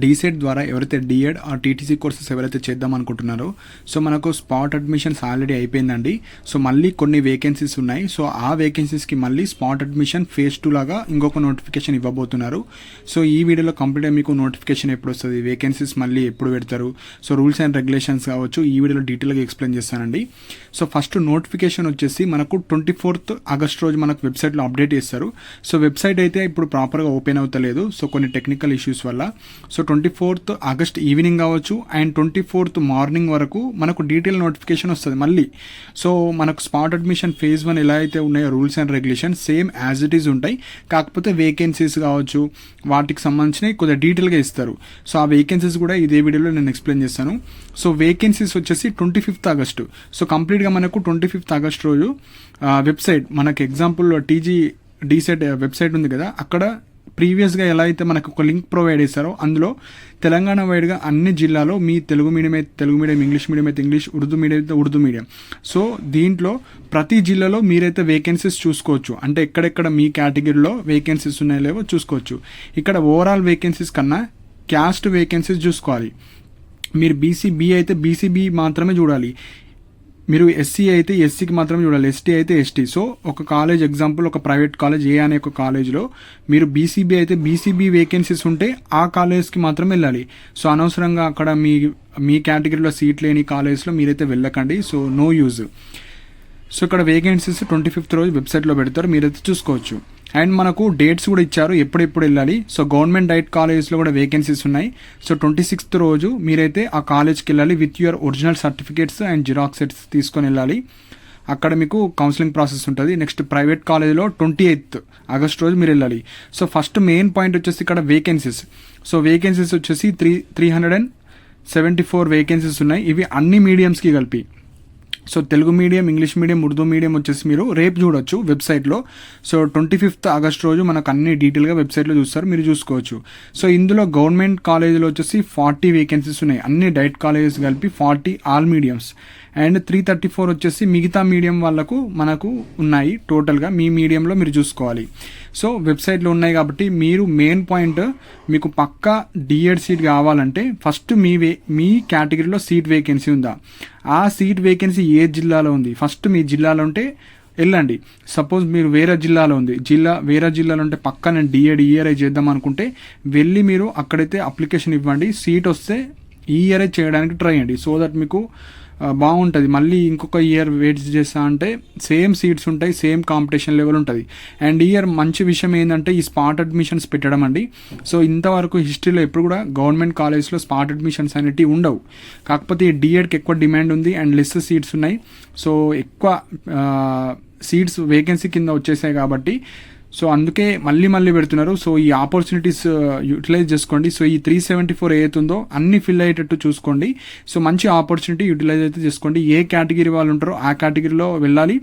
DEECET ద్వారా ఎవరైతే D.Ed ఆ టీటీసీ కోర్సెస్ ఎవరైతే చేద్దాం అనుకుంటున్నారో సో మనకు స్పాట్ అడ్మిషన్స్ ఆల్రెడీ అయిపోయిందండి. సో మళ్ళీ కొన్ని వేకెన్సీస్ ఉన్నాయి. సో ఆ వేకెన్సీస్కి మళ్ళీ స్పాట్ అడ్మిషన్ ఫేజ్ 2 లాగా ఇంకొక నోటిఫికేషన్ ఇవ్వబోతున్నారు. సో ఈ వీడియోలో కంప్లీట్గా మీకు నోటిఫికేషన్ ఎప్పుడు వస్తుంది, వేకెన్సీస్ మళ్ళీ ఎప్పుడు పెడతారు, సో రూల్స్ అండ్ రెగ్యులేషన్స్ కావచ్చు, ఈ వీడియోలో డీటెయిల్గా ఎక్స్ప్లెయిన్ చేస్తానండి. సో ఫస్ట్ నోటిఫికేషన్ వచ్చేసి మనకు 24th ఆగస్ట్ రోజు మనకు వెబ్సైట్లో అప్డేట్ చేస్తారు. సో వెబ్సైట్ అయితే ఇప్పుడు ప్రాపర్గా ఓపెన్ అవుతలేదు, సో కొన్ని టెక్నికల్ ఇష్యూస్ వల్ల. సో 24th ఆగస్ట్ ఈవినింగ్ కావచ్చు అండ్ 24th మార్నింగ్ వరకు మనకు డీటెయిల్ నోటిఫికేషన్ వస్తుంది మళ్ళీ. సో మనకు స్పాట్ అడ్మిషన్ ఫేజ్ 1 ఎలా అయితే ఉన్నాయో rules and regulation same as it is ఉంటాయి. కాకపోతే వేకెన్సీస్ కావచ్చు వాటికి సంబంధించినవి కొద్దిగా డీటెయిల్గా ఇస్తారు. సో ఆ వేకెన్సీస్ కూడా ఇదే వీడియోలో నేను ఎక్స్ప్లెయిన్ చేస్తాను. సో వేకెన్సీస్ వచ్చేసి 25th ఆగస్టు. సో కంప్లీట్గా మనకు 25th ఆగస్ట్ రోజు వెబ్సైట్ మనకు ఎగ్జాంపుల్ టీజీ డీసెట్ వెబ్సైట్ ఉంది కదా, అక్కడ ప్రీవియస్గా ఎలా అయితే మనకు ఒక లింక్ ప్రొవైడ్ చేస్తారో అందులో తెలంగాణ వైడ్గా అన్ని జిల్లాలో మీ తెలుగు మీడియం అయితే తెలుగు మీడియం, ఇంగ్లీష్ మీడియం అయితే ఇంగ్లీష్, ఉర్దూ మీడియం అయితే ఉర్దూ మీడియం. సో దీంట్లో ప్రతి జిల్లాలో మీరైతే వేకెన్సీస్ చూసుకోవచ్చు. అంటే ఎక్కడెక్కడ మీ కేటగిరీలో వేకెన్సీస్ ఉన్నాయో లేవో చూసుకోవచ్చు. ఇక్కడ ఓవరాల్ వేకెన్సీస్ కన్నా క్యాస్ట్ వేకెన్సీస్ చూసుకోవాలి. మీరు బీసీబీ అయితే బీసీబీ మాత్రమే చూడాలి, మీరు ఎస్సీ అయితే ఎస్సీకి మాత్రమే చూడాలి, ఎస్టీ అయితే ఎస్టీ. సో ఒక కాలేజ్ ఎగ్జాంపుల్ ఒక ప్రైవేట్ కాలేజ్ ఏ అనే ఒక కాలేజ్లో మీరు బీసీబీ అయితే బీసీబీ వేకెన్సీస్ ఉంటే ఆ కాలేజ్కి మాత్రమే వెళ్ళాలి. సో అనవసరంగా అక్కడ మీ కేటగిరీలో సీట్ లేని కాలేజ్లో మీరైతే వెళ్ళకండి. So no use. సో ఇక్కడ వేకెన్సీస్ 25th రోజు వెబ్సైట్లో పెడతారు, మీరైతే చూసుకోవచ్చు. అండ్ మనకు డేట్స్ కూడా ఇచ్చారు ఎప్పుడెప్పుడు వెళ్ళాలి. సో గవర్నమెంట్ డైట్ కాలేజ్లో కూడా వేకెన్సీస్ ఉన్నాయి. సో 26th రోజు మీరైతే ఆ కాలేజ్కి వెళ్ళాలి with your original certificates and xerox sets తీసుకొని వెళ్ళాలి. అక్కడ మీకు కౌన్సిలింగ్ ప్రాసెస్ ఉంటుంది. నెక్స్ట్ ప్రైవేట్ కాలేజ్లో 28th ఆగస్ట్ రోజు మీరు వెళ్ళాలి. సో ఫస్ట్ మెయిన్ పాయింట్ వచ్చేసి ఇక్కడ వేకెన్సీస్. సో వేకెన్సీస్ వచ్చేసి 374 వేకెన్సీస్ ఉన్నాయి. ఇవి అన్ని మీడియంస్కి కలిపి. So Telugu medium, English medium, Urdu medium వచ్చేసి మీరు రేపు చూడొచ్చు వెబ్సైట్లో. సో 25th ఆగస్ట్ రోజు మనకు అన్ని డీటెయిల్గా వెబ్సైట్లో చూస్తారు, మీరు చూసుకోవచ్చు. సో ఇందులో గవర్నమెంట్ కాలేజీలో వచ్చేసి 40 వేకెన్సీస్ ఉన్నాయి. అన్ని డైట్ కాలేజెస్ కలిపి 40 ఆల్ మీడియంస్. అండ్ 334 వచ్చేసి మిగతా మీడియం వాళ్ళకు మనకు ఉన్నాయి. టోటల్గా మీ మీడియంలో మీరు చూసుకోవాలి. సో వెబ్సైట్లో ఉన్నాయి కాబట్టి మీరు మెయిన్ పాయింట్ మీకు పక్కా డిఎడ్ సీట్ కావాలంటే ఫస్ట్ మీ కేటగిరీలో సీట్ వేకెన్సీ ఉందా, ఆ సీట్ వేకెన్సీ ఏ జిల్లాలో ఉంది, ఫస్ట్ మీ జిల్లాలో ఉంటే వెళ్ళండి. సపోజ్ మీరు వేరే జిల్లాలో ఉంది, వేరే జిల్లాలో ఉంటే పక్కా నేను డిఎడ్ ఈఆర్ఐ చేద్దాం అనుకుంటే వెళ్ళి మీరు అక్కడైతే అప్లికేషన్ ఇవ్వండి. సీట్ వస్తే ఈఆర్ఐ చేయడానికి ట్రై చేయండి. సో దట్ మీకు బాగుంటుంది. మళ్ళీ ఇంకొక ఇయర్ వెయిట్ చేస్తా అంటే సేమ్ సీట్స్ ఉంటాయి, సేమ్ కాంపిటీషన్ లెవెల్ ఉంటుంది. అండ్ ఇయర్ మంచి విషయం ఏంటంటే ఈ స్పాట్ అడ్మిషన్స్ పెట్టడం అండి. సో ఇంతవరకు హిస్టరీలో ఎప్పుడు కూడా గవర్నమెంట్ కాలేజ్లో స్పాట్ అడ్మిషన్స్ అనేవి ఉండవు. కాకపోతే ఈ డిఎడ్కి ఎక్కువ డిమాండ్ ఉంది అండ్ లెస్ సీట్స్ ఉన్నాయి. సో ఎక్కువ సీట్స్ వేకెన్సీ కింద వచ్చేసాయి కాబట్టి సో అందుకే మళ్ళీ పెడుతున్నారు. సో ఈ ఆపర్చునిటీస్ యూటిలైజ్ చేసుకోండి. సో ఈ 374 ఏదైతుందో అన్ని ఫిల్ అయ్యేటట్టు చూసుకోండి. సో మంచి ఆపర్చునిటీ యూటిలైజ్ అయితే చేసుకోండి. ఏ కేటగిరీ వాళ్ళు ఉంటారో ఆ కేటగిరీలో వెళ్ళాలి.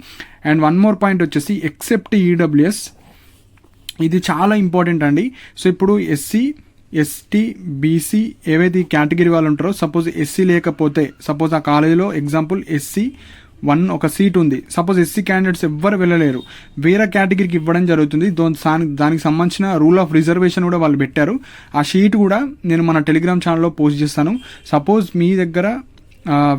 అండ్ వన్ మోర్ పాయింట్ వచ్చేసి ఎక్సెప్ట్ ఈడబ్ల్యూఎస్, ఇది చాలా ఇంపార్టెంట్ అండి. సో ఇప్పుడు ఎస్సీ, ఎస్టీ, బీసీ ఏవైతే ఈ కేటగిరీ వాళ్ళు ఉంటారో సపోజ్ ఎస్సీ లేకపోతే, సపోజ్ ఆ కాలేజీలో ఎగ్జాంపుల్ ఎస్సీ 1 ఒక సీట్ ఉంది, సపోజ్ ఎస్సీ క్యాండిడేట్స్ ఎవ్వరు వెళ్ళలేరు, వేరే కేటగిరీకి ఇవ్వడం జరుగుతుంది. దానికి సంబంధించిన రూల్ ఆఫ్ రిజర్వేషన్ కూడా వాళ్ళు పెట్టారు. ఆ షీట్ కూడా నేను మన టెలిగ్రామ్ ఛానల్లో పోస్ట్ చేస్తాను. సపోజ్ మీ దగ్గర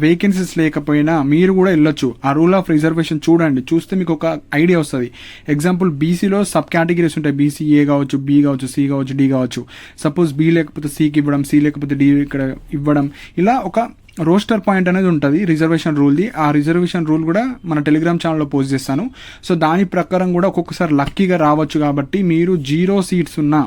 వేకెన్సీస్ లేకపోయినా మీరు కూడా వెళ్ళొచ్చు. ఆ రూల్ ఆఫ్ రిజర్వేషన్ చూడండి, చూస్తే మీకు ఒక ఐడియా వస్తుంది. ఎగ్జాంపుల్ బీసీలో సబ్ కేటగిరీస్ ఉంటాయి, బీసీ ఏ కావచ్చు, బి కావచ్చు, సి కావచ్చు, డి కావచ్చు. సపోజ్ బి లేకపోతే సికి ఇవ్వడం, సి లేకపోతే డి ఇక్కడ ఇవ్వడం, ఇలా ఒక రోస్టర్ పాయింట్ అనేది ఉంటుంది రిజర్వేషన్ రూల్ది. ఆ రిజర్వేషన్ రూల్ కూడా మన టెలిగ్రామ్ ఛానల్లో పోస్ట్ చేస్తాను. సో దాని ప్రకారం కూడా ఒక్కొక్కసారి లక్కీగా రావచ్చు. కాబట్టి మీరు 0 సీట్స్ ఉన్నా,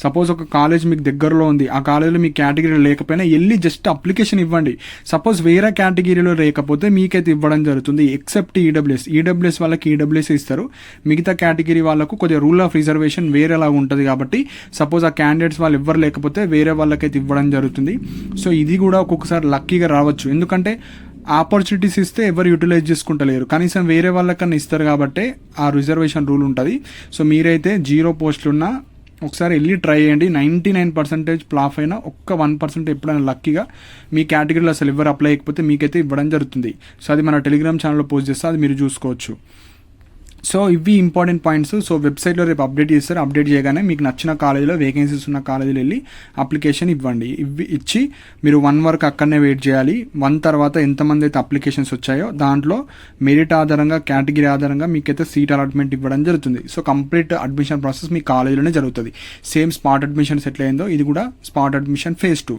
సపోజ్ ఒక కాలేజ్ మీకు దగ్గరలో ఉంది, ఆ కాలేజీలో మీ కేటగిరీలో లేకపోయినా వెళ్ళి జస్ట్ అప్లికేషన్ ఇవ్వండి. సపోజ్ వేరే కేటగిరీలో లేకపోతే మీకైతే ఇవ్వడం జరుగుతుంది. ఎక్సెప్ట్ ఈడబ్ల్యూఎస్ వాళ్ళకి ఈడబ్ల్యూఎస్ ఇస్తారు, మిగతా కేటగిరీ వాళ్ళకు కొద్దిగా రూల్ ఆఫ్ రిజర్వేషన్ వేరేలా ఉంటుంది. కాబట్టి సపోజ్ ఆ క్యాండిడేట్స్ వాళ్ళు ఎవ్వరు లేకపోతే వేరే వాళ్ళకైతే ఇవ్వడం జరుగుతుంది. సో ఇది కూడా ఒక్కొక్కసారి లక్కీగా రావచ్చు. ఎందుకంటే ఆపర్చునిటీస్ ఇస్తే ఎవరు యూటిలైజ్ చేసుకుంటలేరు, కనీసం వేరే వాళ్ళకన్నా ఇస్తారు కాబట్టి ఆ రిజర్వేషన్ రూల్ ఉంటుంది. సో మీరైతే 0 పోస్టులున్నా ఒకసారి వెళ్ళి ట్రై చేయండి. 99% ప్లాఫ్ అయినా ఒక్క 1% ఎప్పుడైనా లక్కీగా మీ కేటగిరీలో అసలు ఎవరు అప్లై అయిపోతే మీకైతే ఇవ్వడం జరుగుతుంది. సో అది మన టెలిగ్రామ్ ఛానల్లో పోస్ట్ చేస్తే అది మీరు చూసుకోవచ్చు. సో ఇవి ఇంపార్టెంట్ పాయింట్స్. సో వెబ్సైట్లో రేపు అప్డేట్ చేస్తారు. అప్డేట్ చేయగానే మీకు నచ్చిన కాలేజీలో వేకెన్సీస్ ఉన్న కాలేజీలో వెళ్ళి అప్లికేషన్ ఇవ్వండి. ఇచ్చి మీరు 1 వరకు అక్కడనే వెయిట్ చేయాలి. 1 తర్వాత ఎంతమంది అయితే అప్లికేషన్స్ వచ్చాయో దాంట్లో మెరిట్ ఆధారంగా, కేటగిరీ ఆధారంగా మీకైతే సీట్ అలాట్మెంట్ ఇవ్వడం జరుగుతుంది. సో కంప్లీట్ అడ్మిషన్ ప్రాసెస్ మీ కాలేజీలోనే జరుగుతుంది. సేమ్ స్పాట్ అడ్మిషన్స్ ఎట్లయిందో ఇది కూడా spot admission phase 2.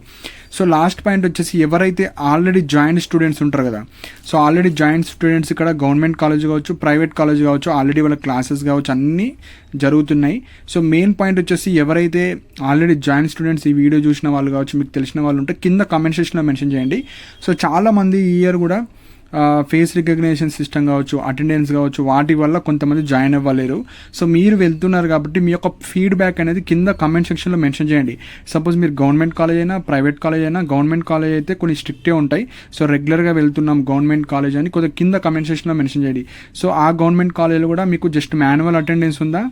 So last point వచ్చేసి ఎవరైతే ఆల్రెడీ జాయిన్ స్టూడెంట్స్ ఉంటారు కదా, సో ఆల్రెడీ జాయిన్ స్టూడెంట్స్ ఇక్కడ గవర్నమెంట్ కాలేజ్ కావచ్చు, ప్రైవేట్ కాలేజ్ కావచ్చు, ఆల్రెడీ వాళ్ళ క్లాసెస్ కావచ్చు అన్నీ జరుగుతున్నాయి. సో మెయిన్ పాయింట్ వచ్చేసి ఎవరైతే ఆల్రెడీ జాయిన్ స్టూడెంట్స్ ఈ వీడియో చూసిన వాళ్ళు కావచ్చు, మీకు తెలిసిన వాళ్ళు ఉంటే కింద కామెంట్ సెక్షన్లో మెన్షన్ చేయండి. సో చాలామంది ఈ ఇయర్ కూడా ఫేస్ రికగ్నిషన్ సిస్టమ్ కావచ్చు, అటెండెన్స్ కావచ్చు, వాటి వల్ల కొంతమంది జాయిన్ అవ్వలేరు. సో మీరు వెళ్తున్నారు కాబట్టి మీ యొక్క ఫీడ్బ్యాక్ అనేది కింద కామెంట్ సెక్షన్లో మెన్షన్ చేయండి. సపోజ్ మీరు గవర్నమెంట్ కాలేజ్ అయినా, ప్రైవేట్ కాలేజ్ అయినా, గవర్నమెంట్ కాలేజ్ అయితే కొన్ని స్ట్రిక్టే ఉంటాయి. సో రెగ్యులర్గా వెళ్తున్నాం గవర్నమెంట్ కాలేజ్ అని కొద్దిగా కింద కామెంట్ సెక్షన్లో మెన్షన్ చేయండి. సో ఆ గవర్నమెంట్ కాలేజ్లో కూడా మీకు జస్ట్ మాన్యువల్ అటెండెన్స్ ఉందా,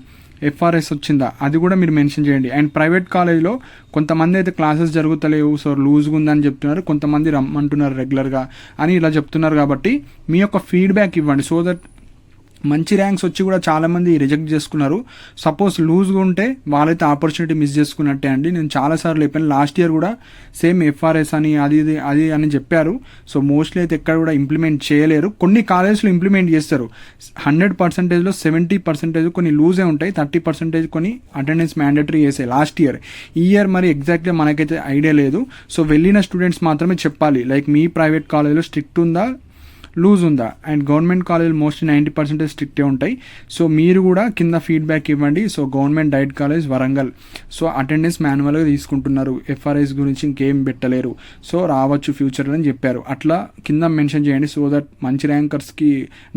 FRS వచ్చిందా, అది కూడా మీరు మెన్షన్ చేయండి. అండ్ ప్రైవేట్ కాలేజ్లో కొంతమంది అయితే క్లాసెస్ జరుగుతలేవు, సో లూజ్గా ఉందని చెప్తున్నారు, కొంతమంది రమ్మంటున్నారు రెగ్యులర్గా అని ఇలా చెప్తున్నారు. కాబట్టి మీ యొక్క ఫీడ్బ్యాక్ ఇవ్వండి. సో దట్ మంచి ర్యాంక్స్ వచ్చి కూడా చాలామంది రిజెక్ట్ చేసుకున్నారు. సపోజ్ లూజ్గా ఉంటే వాళ్ళైతే ఆపర్చునిటీ మిస్ చేసుకున్నట్టే అండి. నేను చాలాసార్లు చెప్పాను, లాస్ట్ ఇయర్ కూడా సేమ్ FRS అని అది అని చెప్పారు. సో మోస్ట్లీ అయితే ఎక్కడ కూడా ఇంప్లిమెంట్ చేయలేరు. కొన్ని కాలేజెస్లో ఇంప్లిమెంట్ చేస్తారు. 100%లో 70% కొన్ని లూజే ఉంటాయి, 30% కొన్ని అటెండెన్స్ మ్యాండేటరీ చేసాయి లాస్ట్ ఇయర్. ఈ ఇయర్ మరి ఎగ్జాక్ట్గా మనకైతే ఐడియా లేదు. సో వెళ్ళిన స్టూడెంట్స్ మాత్రమే చెప్పాలి, లైక్ మీ ప్రైవేట్ కాలేజ్లో స్ట్రిక్ట్ ఉందా, లూజ్ ఉందా. అండ్ గవర్నమెంట్ కాలేజ్ మోస్ట్లీ 90% స్ట్రిక్టే ఉంటాయి. సో మీరు కూడా కింద ఫీడ్బ్యాక్ ఇవ్వండి. So government diet college Warangal, so attendance మాన్యువల్గా తీసుకుంటున్నారు, FRS గురించి ఇంకేం పెట్టలేరు, సో రావచ్చు ఫ్యూచర్లో అని చెప్పారు. అట్లా కింద మెన్షన్ చేయండి. సో దట్ మంచి ర్యాంకర్స్కి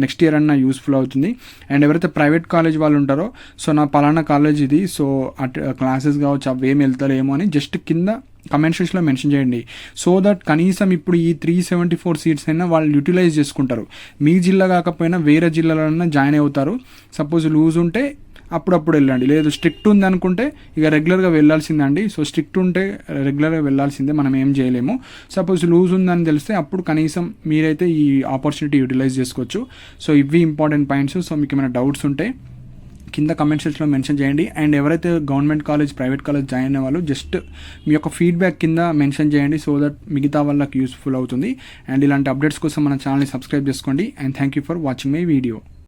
నెక్స్ట్ ఇయర్ అన్న యూస్ఫుల్ అవుతుంది. అండ్ ఎవరైతే ప్రైవేట్ కాలేజ్ వాళ్ళు ఉంటారో, సో నా పలానా కాలేజ్ ఇది, సో క్లాసెస్ కావచ్చు అవేం వెళ్తారేమో అని జస్ట్ కింద కమెంట్ సెక్షన్లో మెన్షన్ చేయండి. సో దట్ కనీసం ఇప్పుడు ఈ 374 సీట్స్ అయినా వాళ్ళు యూటిలైజ్ చేసుకుంటారు. మీ జిల్లా కాకపోయినా వేరే జిల్లాలోనే జాయిన్ అవుతారు. సపోజ్ లూజ్ ఉంటే అప్పుడప్పుడు వెళ్ళండి, లేదు స్ట్రిక్ట్ ఉంది అనుకుంటే ఇక రెగ్యులర్గా వెళ్ళాల్సిందండి. సో స్ట్రిక్ట్ ఉంటే రెగ్యులర్గా వెళ్ళాల్సిందే, మనం ఏం చేయలేము. సపోజ్ లూజ్ ఉందని తెలిస్తే అప్పుడు కనీసం మీరైతే ఈ ఆపర్చునిటీ యూటిలైజ్ చేసుకోవచ్చు. సో ఇవి ఇంపార్టెంట్ పాయింట్స్. సో మీకు ఏమైనా డౌట్స్ ఉంటే కింద కమెంట్ సెక్షన్లో మెన్షన్ చేయండి. అండ్ ఎవరైతే government college, private college join అయ్యే వాళ్ళు జస్ట్ మీ యొక్క ఫీడ్బ్యాక్ కింద మెన్షన్ చేయండి. సో దట్ మిగతా వాళ్ళకి యూస్ఫుల్ అవుతుంది. అండ్ ఇలాంటి అప్డేట్స్ కోసం మన ఛానల్ని సబ్స్క్రైబ్ చేసుకోండి. And thank you for watching my video.